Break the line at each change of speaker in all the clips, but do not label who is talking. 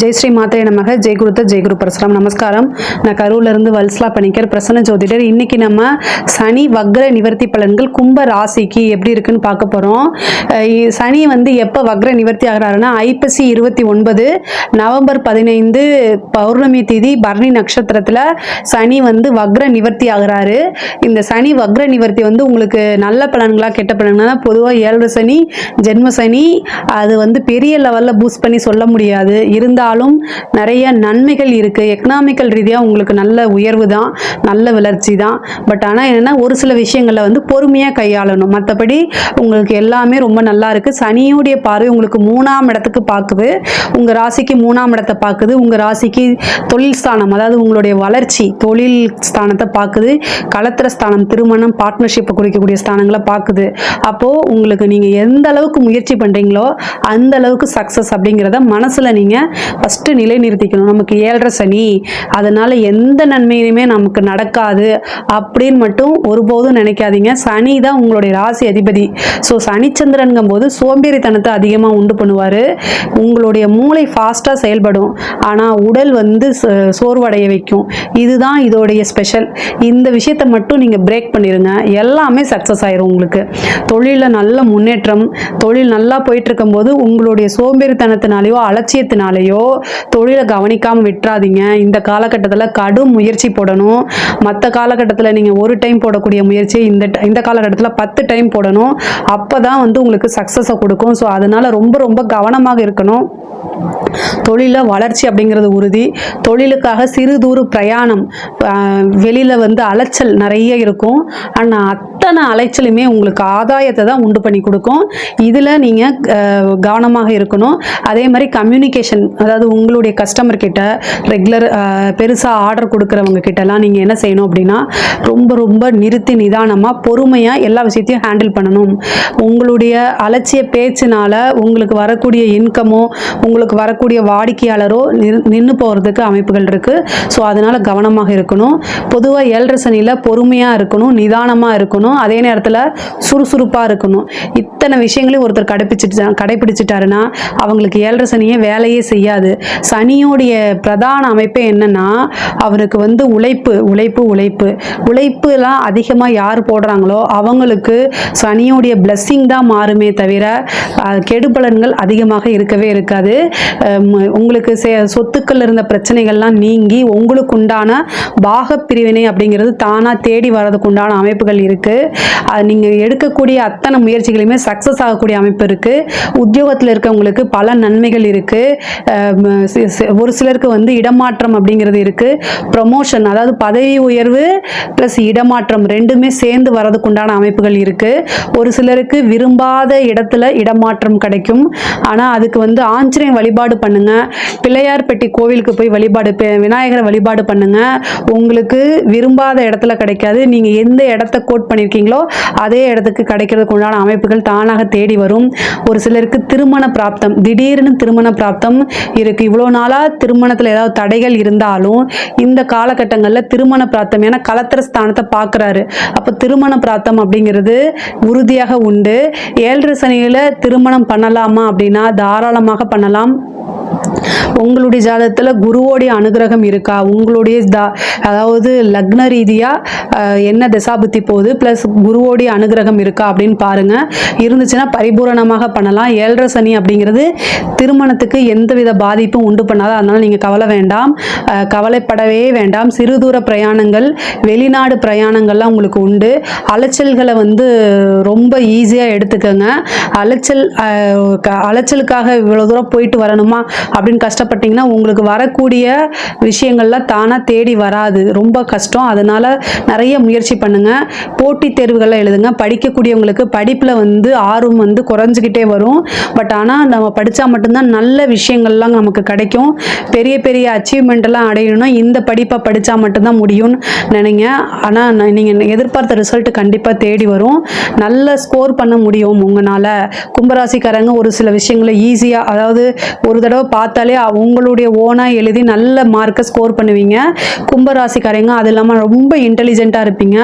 ஜெய் ஸ்ரீ மாத்திரை நமக ஜெய் குருத்த ஜெய் குரு பரசுராம். நமஸ்காரம். நான் கரூர்லேருந்து வல்சலா பணிக்கர், பிரசன்ன ஜோதிடர். இன்னைக்கு நம்ம சனி வக்ர நிவர்த்தி பலன்கள் கும்ப ராசிக்கு எப்படி இருக்குன்னு பார்க்க போகிறோம். சனி எப்போ வக்ர நிவர்த்தி ஆகிறாருன்னா ஐப்பசி 29 நவம்பர் 15 பௌர்ணமி திதி பரணி நட்சத்திரத்தில் சனி வக்ர நிவர்த்தி ஆகிறாரு. இந்த சனி வக்ர நிவர்த்தி உங்களுக்கு நல்ல பலன்களா கெட்ட பலன்களா? பொதுவாக 7 சனி ஜென்ம சனி அது பெரிய லெவலில் பூஸ்ட் பண்ணி சொல்ல முடியாது. இருந்தாலும் நிறைய நன்மைகள் இருக்கு. எக்கனாமிக்கல் ரீதியாக உங்களுக்கு நல்ல உயர்வு தான், நல்ல வளர்ச்சி தான். பட் ஆனால் என்னன்னா ஒரு சில விஷயங்களில் பொறுமையாக கையாளணும். மற்றபடி உங்களுக்கு எல்லாமே ரொம்ப நல்லா இருக்கு. சனியுடைய பார்வை உங்களுக்கு 3ஆம் இடத்துக்கு பார்க்குது. உங்கள் ராசிக்கு 3ஆம் இடத்தை பார்க்குது. உங்கள் ராசிக்கு தொழில் ஸ்தானம், அதாவது உங்களுடைய வளர்ச்சி தொழில் ஸ்தானத்தை பார்க்குது. களத்திர ஸ்தானம், திருமணம், பார்ட்னர்ஷிப்பை குறிக்கக்கூடிய ஸ்தானங்களை பார்க்குது. அப்போது உங்களுக்கு நீங்கள் எந்த அளவுக்கு முயற்சி பண்ணுறீங்களோ அந்த அளவுக்கு சக்ஸஸ் அப்படிங்கிறத மனசில் நீங்கள் ஃபஸ்ட்டு நிலை நிறுத்திக்கணும். நமக்கு 7.5 சனி, அதனால் எந்த நன்மையுமே நமக்கு நடக்காது அப்படின்னு மட்டும் ஒருபோதும் நினைக்காதீங்க. சனி தான் உங்களுடைய ராசி அதிபதி. ஸோ சனிச்சந்திரன்கும் போது சோம்பேறித்தனத்தை அதிகமாக உண்டு பண்ணுவார். உங்களுடைய மூளை ஃபாஸ்ட்டாக செயல்படும், ஆனால் உடல் சோர்வடைய வைக்கும். இதுதான் இதோடைய ஸ்பெஷல். இந்த விஷயத்தை மட்டும் நீங்கள் பிரேக் பண்ணிடுங்க, எல்லாமே சக்ஸஸ் ஆயிரும். உங்களுக்கு தொழிலில் நல்ல முன்னேற்றம், தொழில் நல்லா போயிட்டு இருக்கும்போது உங்களுடைய சோம்பேறித்தனத்தினாலேயோ அலட்சியத்தினாலேயோ தொழிலை கவனிக்காமல் விட்டுறாதீங்க. இந்த காலகட்டத்தில் கடும் முயற்சி போடணும். மற்ற காலகட்டத்தில் நீங்கள் ஒரு டைம் போடக்கூடிய முயற்சி இந்த காலகட்டத்தில் 10 டைம் போடணும். அப்போ தான் உங்களுக்கு சக்ஸஸை கொடுக்கும். ஸோ அதனால் ரொம்ப ரொம்ப கவனமாக இருக்கணும். தொழிலில் வளர்ச்சி அப்படிங்கிறது உறுதி. தொழிலுக்காக சிறு தூர பிரயாணம், வெளியில் அலைச்சல் நிறைய இருக்கும். ஆனால் அத்தனை அலைச்சலுமே உங்களுக்கு ஆதாயத்தை தான் உண்டு பண்ணி கொடுக்கும். இதில் நீங்கள் கவனமாக இருக்கணும். அதே மாதிரி கம்யூனிகேஷன், அதாவது உங்களுடைய கஸ்டமர் கிட்ட ரெகுலர் பெருசாக ஆர்டர் கொடுக்குறவங்க கிட்டலாம் நீங்கள் என்ன செய்யணும் அப்படின்னா ரொம்ப ரொம்ப நிறுத்தி நிதானமாக பொறுமையாக எல்லா விஷயத்தையும் ஹேண்டில் பண்ணணும். உங்களுடைய அலட்சிய பேச்சினால உங்களுக்கு வரக்கூடிய இன்கமோ உங்களுக்கு வரக்கூடிய வாடிக்கையாளரோ நின்று போகிறதுக்கு அமைப்புகள் இருக்குது. ஸோ அதனால் கவனமாக இருக்கணும். பொதுவாக 7.5 சனியில் பொறுமையாக இருக்கணும், நிதானமாக இருக்கணும், அதே நேரத்தில் சுறுசுறுப்பாக இருக்கணும். இத்தனை விஷயங்களையும் ஒருத்தர் கடைபிடிச்சிட்டாருன்னா அவங்களுக்கு 7.5 சனியே வேலையே செய்யாது. சனியோடைய பிரதான அமைப்பே என்னன்னா அவருக்கு உழைப்பு உழைப்பு உழைப்பு உழைப்புலாம் அதிகமாக யார் போடுறாங்களோ அவங்களுக்கு சனியோடைய பிளஸ்ஸிங் தான் மாறுமே தவிர கெடுபலன்கள் அதிகமாக இருக்கவே இருக்காது. உங்களுக்கு சொத்துக்கள் இருந்த பிரச்சனைகள்லாம் நீங்கி உங்களுக்கு உண்டான பாக பிரிவினை அப்படிங்கிறது தானாக தேடி வர்றதுக்கு உண்டான அமைப்புகள் இருக்குது. நீங்கள் எடுக்கக்கூடிய அத்தனை முயற்சிகளையுமே சக்ஸஸ் ஆகக்கூடிய அமைப்பு இருக்குது. உத்தியோகத்தில் இருக்கவங்களுக்கு பல நன்மைகள் இருக்குது. ஒரு சிலருக்கு இடமாற்றம் அப்படிங்கிறது இருக்குது. ப்ரமோஷன், அதாவது பதவி உயர்வு ப்ளஸ் இடமாற்றம் ரெண்டுமே சேர்ந்து வர்றதுக்கு உண்டான அமைப்புகள் இருக்குது. ஒரு சிலருக்கு விரும்பாத இடத்துல இடமாற்றம் கிடைக்கும். ஆனால் அதுக்கு ஆஞ்சநேய வழிபாடு பண்ணுங்க, பிள்ளையார் பெட்டி கோவிலுக்கு போய் விநாயகரை வழிபாடு பண்ணுங்க. உங்களுக்கு விரும்பாத இடத்துல கிடைக்காது. நீங்கள் எந்த இடத்த கோட் பண்ணியிருக்கீங்களோ அதே இடத்துக்கு கிடைக்கிறதுக்கு உண்டான அமைப்புகள் தானாக தேடி வரும். ஒரு சிலருக்கு திருமண பிராப்தம், திடீர்னு திருமண பிராப்தம் இருக்கு. இவ்வளோ நாளாக திருமணத்தில் ஏதாவது தடைகள் இருந்தாலும் இந்த காலகட்டங்களில் திருமண பிராப்தம், ஏன்னா களத்திர ஸ்தானத்தை பார்க்குறாரு. அப்போ திருமண பிராப்தம் அப்படிங்கிறது உறுதியாக உண்டு. 7.5 சனியில் திருமணம் பண்ணலாமா அப்படின்னா தாராளமாக பண்ணலாம். உங்களுடைய ஜாதகத்தில் குருவோடைய அனுகிரகம் இருக்கா, உங்களுடைய அதாவது லக்ன ரீதியாக என்ன தசாபுத்தி போகுது ப்ளஸ் குருவோடைய அனுகிரகம் இருக்கா அப்படின்னு பாருங்க. இருந்துச்சுன்னா பரிபூரணமாக பண்ணலாம். 7.5 சனி அப்படிங்கிறது திருமணத்துக்கு எந்தவித பாதிப்பும் உண்டு பண்ணாத, அதனால நீங்கள் கவலைப்படவே வேண்டாம். சிறு தூர பிரயாணங்கள், வெளிநாடு பிரயாணங்கள்லாம் உங்களுக்கு உண்டு. அலைச்சல்களை ரொம்ப ஈஸியாக எடுத்துக்கோங்க. அலைச்சலுக்காக இவ்வளோ தூரம் போயிட்டு வரணுமா அப்படின்னு கஷ்டப்பட்டீங்கன்னா உங்களுக்கு வரக்கூடிய விஷயங்கள்லாம் தானாக தேடி வராது, ரொம்ப கஷ்டம். அதனால நிறைய முயற்சி பண்ணுங்க. போட்டித் தேர்வுகள்லாம் எழுதுங்க. படிக்கக்கூடியவங்களுக்கு படிப்பில் ஆர்வம் குறைஞ்சிக்கிட்டே வரும். பட் ஆனால் நம்ம படித்தா மட்டும்தான் நல்ல விஷயங்கள்லாம் நமக்கு கிடைக்கும். பெரிய பெரிய அச்சீவ்மெண்ட் எல்லாம் அடையணும்னா இந்த படிப்பை படித்தா மட்டும்தான் முடியும்னு நினைங்க. ஆனால் நீங்கள் எதிர்பார்த்த ரிசல்ட் கண்டிப்பாக தேடி வரும். நல்ல ஸ்கோர் பண்ண முடியும் உங்களால். கும்பராசிக்காரங்க ஒரு சில விஷயங்களை ஈஸியாக, அதாவது ஒரு தடவை பார்த்தாலே உங்களுடைய ஓனாக எழுதி நல்ல மார்க்கை ஸ்கோர் பண்ணுவீங்க. கும்பராசிக்காரங்க அது இல்லாமல் ரொம்ப இன்டெலிஜென்ட்டாக இருப்பீங்க.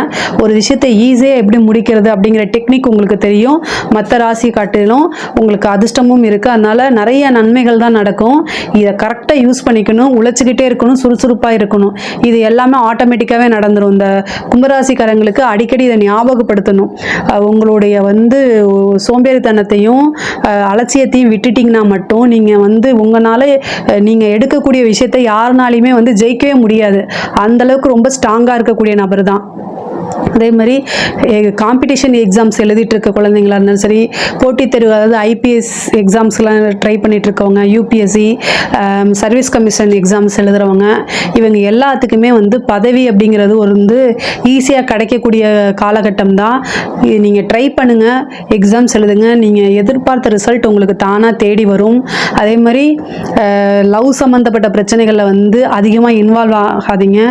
ஒரு விஷயத்தை ஈஸியாக எப்படி முடிக்கிறது அப்படிங்கிற டெக்னிக் உங்களுக்கு தெரியும். மற்ற ராசி காட்டிலும் உங்களுக்கு அதிர்ஷ்டமும் இருக்குது. அதனால் நிறைய நன்மைகள் தான் நடக்கும். இதை கரெக்டாக யூஸ் பண்ணிக்கணும், உழைச்சிக்கிட்டே இருக்கணும், சுறுசுறுப்பாக இருக்கணும். இது எல்லாமே ஆட்டோமேட்டிக்காகவே நடந்துடும். இந்த கும்பராசிக்காரங்களுக்கு அடிக்கடி இதை ஞாபகப்படுத்தணும். உங்களுடைய சோம்பேறித்தனத்தையும் அலட்சியத்தையும் விட்டுட்டிங்கன்னா மட்டும் நீங்கள் உங்களால் நீங்கள் எடுக்கக்கூடிய விஷயத்தை யாருனாலையுமே ஜெயிக்கவே முடியாது. அந்தளவுக்கு ரொம்ப ஸ்ட்ராங்காக இருக்கக்கூடிய நபர் தான். அதே மாதிரி காம்படிஷன் எக்ஸாம்ஸ் எழுதிட்டு இருக்க குழந்தைங்களா இருந்தாலும் சரி, போட்டித் தேர்வு அதாவது ஐபிஎஸ் எக்ஸாம்ஸ்லாம் ட்ரை பண்ணிட்டு இருக்கவங்க, யூபிஎஸ்சி சர்வீஸ் கமிஷன் எக்ஸாம்ஸ் எழுதுறவங்க, இவங்க எல்லாத்துக்குமே பதவி அப்படிங்கிறது ஈஸியாக கிடைக்கக்கூடிய காலகட்டம் தான். நீங்கள் ட்ரை பண்ணுங்கள், எக்ஸாம்ஸ் எழுதுங்க, நீங்கள் எதிர்பார்த்த ரிசல்ட் உங்களுக்கு தானாக தேடி வரும். அதே மாதிரி லவ் சம்மந்தப்பட்ட பிரச்சனைகளில் அதிகமாக இன்வால்வ் ஆகாதீங்க.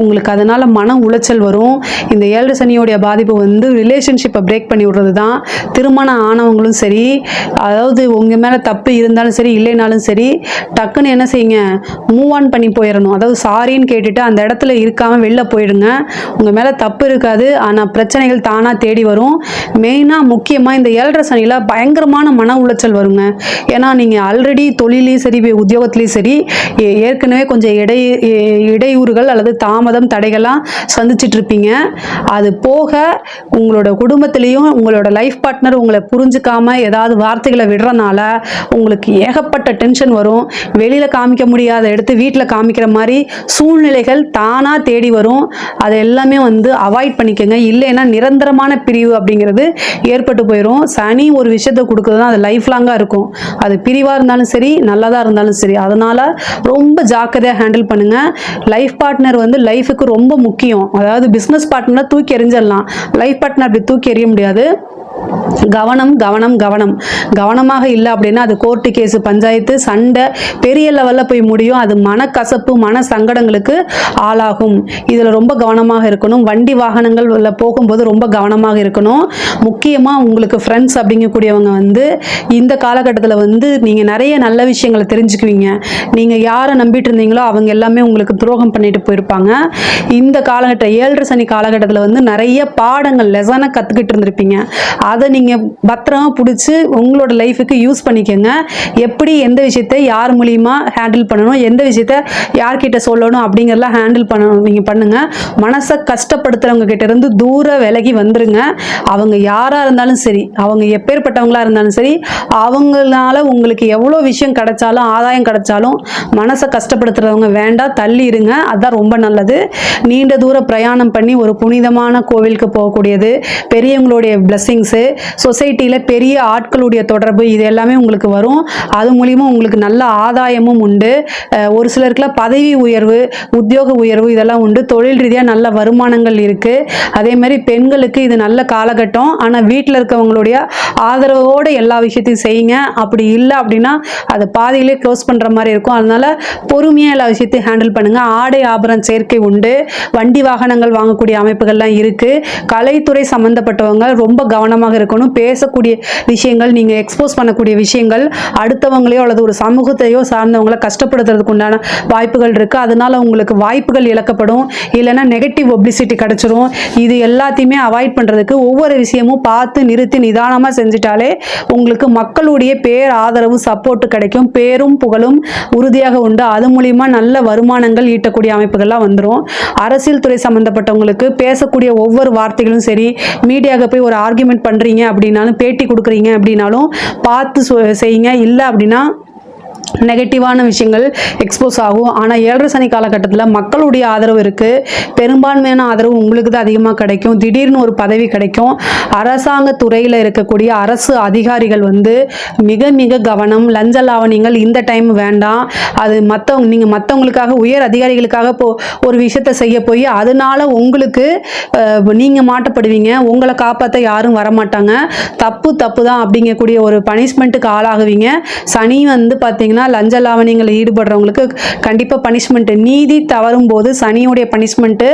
உங்களுக்கு அதனால் மன உளைச்சல் வரும். இந்த ஏழரை சனியோடைய பாதிப்பு ரிலேஷன்ஷிப்பை பிரேக் பண்ணி விடுறது தான். திருமணம் ஆனவங்களும் சரி, அதாவது உங்கள் மேலே தப்பு இருந்தாலும் சரி இல்லைனாலும் சரி, டக்குன்னு என்ன செய்யுங்க, மூவ் ஆன் பண்ணி போயிடணும். அதாவது சாரின்னு கேட்டுட்டு அந்த இடத்துல இருக்காமல் வெளில போயிடுங்க. உங்கள் மேலே தப்பு இருக்காது, ஆனால் பிரச்சனைகள் தானாக தேடி வரும். மெயினாக முக்கியமாக இந்த ஏழரை சனியில் பயங்கரமான மன உளைச்சல் வருங்க. ஏன்னா நீங்கள் ஆல்ரெடி தொழிலையும் சரி உத்தியோகத்துலேயும் சரி ஏற்கனவே கொஞ்சம் இடையூறுகள் அல்லது தாமதம் தடைகள்லாம் சந்திச்சிட்டு இருப்பீங்க. அது போக உங்களோட குடும்பத்திலையும் உங்களோட லைஃப் பார்ட்னர் உங்களை புரிஞ்சுக்காம ஏதாவது வார்த்தைகளை விடுறனால உங்களுக்கு ஏகப்பட்ட டென்ஷன் வரும். வெளியில் காமிக்க முடியாத எடுத்து வீட்டில் காமிக்கிற மாதிரி சூழ்நிலைகள் தானாக தேடி வரும். அது எல்லாமே அவாய்ட் பண்ணிக்கோங்க. இல்லைன்னா நிரந்தரமான பிரிவு அப்படிங்கிறது ஏற்பட்டு போயிடும். சனி ஒரு விஷயத்தை கொடுக்குறதுனா அது லைஃப் லாங்காக இருக்கும். அது பிரிவாக இருந்தாலும் சரி நல்லதாக இருந்தாலும் சரி. அதனால் ரொம்ப ஜாக்கிரதையாக ஹேண்டில் பண்ணுங்கள். லைஃப் பார்ட்னர் லைஃபுக்கு ரொம்ப முக்கியம். அதாவது பிஸ்னஸ் பார்ட்னர் தூக்கி எறிஞ்சிடலாம், லைஃப் பார்ட்னர் அப்படி தூக்கி எறிய முடியாது. கவனம் கவனம் கவனம். கவனமாக இல்லை அப்படின்னா அது கோர்ட்டு கேஸு, பஞ்சாயத்து, சண்டை பெரிய லெவலில் போய் முடியும். அது மனக்கசப்பு, மன சங்கடங்களுக்கு ஆளாகும். இதில் ரொம்ப கவனமாக இருக்கணும். வண்டி வாகனங்கள் போகும்போது ரொம்ப கவனமாக இருக்கணும். முக்கியமாக உங்களுக்கு ஃப்ரெண்ட்ஸ் அப்படிங்கக்கூடியவங்க இந்த காலகட்டத்தில் நீங்கள் நிறைய நல்ல விஷயங்களை தெரிஞ்சுக்குவீங்க. நீங்கள் யாரை நம்பிட்டு இருந்தீங்களோ அவங்க எல்லாமே உங்களுக்கு துரோகம் பண்ணிட்டு போயிருப்பாங்க. இந்த காலகட்டம் ஏழரை சனி காலகட்டத்தில் நிறைய பாடங்கள் லெசனை கற்றுக்கிட்டு இருந்திருப்பீங்க. அதை நீங்கள் பத்திரமா பிடிச்சி உங்களோட லைஃபுக்கு யூஸ் பண்ணிக்கோங்க. எப்படி எந்த விஷயத்தை யார் மூலியமாக ஹேண்டில் பண்ணணும், எந்த விஷயத்த யார்கிட்ட சொல்லணும் அப்படிங்கிறலாம் ஹேண்டில் பண்ணணும். நீங்கள் பண்ணுங்கள். மனசை கஷ்டப்படுத்துகிறவங்க கிட்ட இருந்து தூர விலகி வந்துருங்க. அவங்க யாராக இருந்தாலும் சரி, அவங்க எப்பேற்பட்டவங்களாக இருந்தாலும் சரி, அவங்களால உங்களுக்கு எவ்வளோ விஷயம் கிடைச்சாலும் ஆதாயம் கிடைச்சாலும் மனசை கஷ்டப்படுத்துகிறவங்க வேண்டாம், தள்ளி இருங்க. அதுதான் ரொம்ப நல்லது. நீண்ட தூர பிரயாணம் பண்ணி ஒரு புனிதமான கோவிலுக்கு போகக்கூடியது, பெரியவங்களுடைய பிளஸ்ஸிங்ஸு, சொசைட்டியில் பெரிய ஆட்களுடைய தொடர்பு, இது எல்லாமே உங்களுக்கு வரும். அது மூலிமா உங்களுக்கு நல்ல ஆதாயமும் உண்டு. ஒரு சிலருக்குலாம் பதவி உயர்வு, உத்தியோக உயர்வு இதெல்லாம் உண்டு. தொழில் ரீதியாக நல்ல வருமானங்கள் இருக்குது. அதே மாதிரி பெண்களுக்கு இது நல்ல காலகட்டம். ஆனால் வீட்டில் இருக்கவங்களுடைய ஆதரவோடு எல்லா விஷயத்தையும் செய்யுங்க. அப்படி இல்லை அப்படின்னா அதை பாதியிலே க்ளோஸ் பண்ணுற மாதிரி இருக்கும். அதனால் பொறுமையாக எல்லா விஷயத்தையும் ஹேண்டில் பண்ணுங்கள். ஆடை ஆபரண சேர்க்கை உண்டு. வண்டி வாகனங்கள் வாங்கக்கூடிய அமைப்புகள்லாம் இருக்குது. கலைத்துறை சம்மந்தப்பட்டவங்க ரொம்ப கவனமாக இருக்கணும். பேசக்கூடிய விஷயங்கள், நீங்கள் எக்ஸ்போஸ் பண்ணக்கூடிய விஷயங்கள் அடுத்தவங்களையோ அல்லது ஒரு சமூகத்தையோ சார்ந்தவங்களை கஷ்டப்படுத்துறதுக்கு உண்டான வாய்ப்புகள் இருக்குது. அதனால உங்களுக்கு வாய்ப்புகள் இழக்கப்படும். இல்லைன்னா நெகட்டிவ் பப்ளிசிட்டி கிடைச்சிரும். இது எல்லாத்தையுமே அவாய்ட் பண்ணுறதுக்கு ஒவ்வொரு விஷயமும் பார்த்து நிறுத்தி நிதானமாக செஞ்சிட்டாலே உங்களுக்கு மக்களுடைய பேர் ஆதரவு சப்போர்ட் கிடைக்கும். பேரும் புகழும் உறுதியாக உண்டு. அது மூலிமா நல்ல வருமானங்கள் ஈட்டக்கூடிய அமைப்புகள்லாம் வந்துடும். அரசியல் துறை சம்மந்தப்பட்டவங்களுக்கு பேசக்கூடிய ஒவ்வொரு வார்த்தைகளும் சரி, மீடியாவுக்கு போய் ஒரு ஆர்குமெண்ட் பண்ணுறீங்க அப்படின்னாலும், பேட்டி கொடுக்குறீங்க அப்படின்னாலும் பார்த்து செய்யுங்க. இல்லை அப்படின்னா நெகட்டிவான விஷயங்கள் எக்ஸ்போஸ் ஆகும். ஆனால் ஏழரை சனி காலகட்டத்தில் மக்களுடைய ஆதரவு இருக்குது. பெரும்பான்மையான ஆதரவு உங்களுக்கு தான் அதிகமாக கிடைக்கும். திடீர்னு ஒரு பதவி கிடைக்கும். அரசாங்க துறையில் இருக்கக்கூடிய அரசு அதிகாரிகள் மிக மிக கவனம். லஞ்ச லாவணியங்கள் இந்த டைம் வேண்டாம். அது நீங்கள் மற்றவங்களுக்காக உயர் அதிகாரிகளுக்காக ஒரு விஷயத்தை செய்ய போய் அதனால உங்களுக்கு நீங்கள் மாட்டப்படுவீங்க. உங்களை காப்பாற்ற யாரும் வரமாட்டாங்க. தப்பு தான் அப்படிங்கக்கூடிய ஒரு பனிஷ்மெண்ட்டுக்கு ஆளாகுவீங்க. சனி பார்த்தீங்கன்னா பார்த்தீங்கன்னா லஞ்ச லாவணியங்களில் ஈடுபடுறவங்களுக்கு கண்டிப்பாக பனிஷ்மெண்ட், நீதி தவறும் போது சனியுடைய பனிஷ்மெண்ட்டு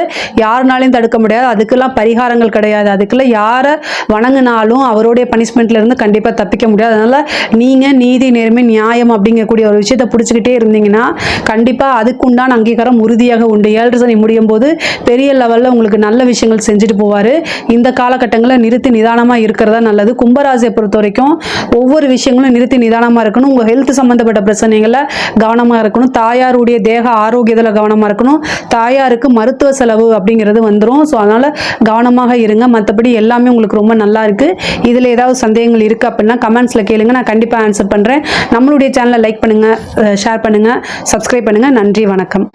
யாருனாலையும் தடுக்க முடியாது. அதுக்கெல்லாம் பரிகாரங்கள் கிடையாது. அதுக்கெல்லாம் யாரை வணங்கினாலும் அவருடைய பனிஷ்மெண்ட்லேருந்து கண்டிப்பாக தப்பிக்க முடியாது. அதனால் நீங்கள் நீதி, நேர்மை, நியாயம் அப்படிங்கக்கூடிய ஒரு விஷயத்தை பிடிச்சிக்கிட்டே இருந்தீங்கன்னா கண்டிப்பாக அதுக்குண்டான அங்கீகாரம் உறுதியாக உண்டு. 7 சனி முடியும் போது பெரிய லெவலில் உங்களுக்கு நல்ல விஷயங்கள் செஞ்சுட்டு போவார். இந்த காலகட்டங்களில் நிறுத்தி நிதானமாக இருக்கிறதா நல்லது. கும்பராசியை பொறுத்த வரைக்கும் ஒவ்வொரு விஷயங்களும் நிறுத்தி நிதானமாக இருக்கணும். உங்கள் ஹெல்த் சம்மந்தப்பட்ட பிரச்சனைகளை கவனமாக இருக்கணும். தாயாருடைய தேக ஆரோக்கியத்தில் கவனமாக இருக்கணும். தாயாருக்கு மருத்துவ செலவு அப்படிங்கிறது வந்துடும். ஸோ அதனால் கவனமாக இருங்க. மற்றபடி எல்லாமே உங்களுக்கு ரொம்ப நல்லா இருக்குது. இதில் ஏதாவது சந்தேகங்கள் இருக்குது அப்படின்னா கமெண்ட்ஸில் கேளுங்க, நான் கண்டிப்பாக ஆன்சர் பண்ணுறேன். நம்மளுடைய சேனலை லைக் பண்ணுங்கள், ஷேர் பண்ணுங்கள், சப்ஸ்கிரைப் பண்ணுங்கள். நன்றி, வணக்கம்.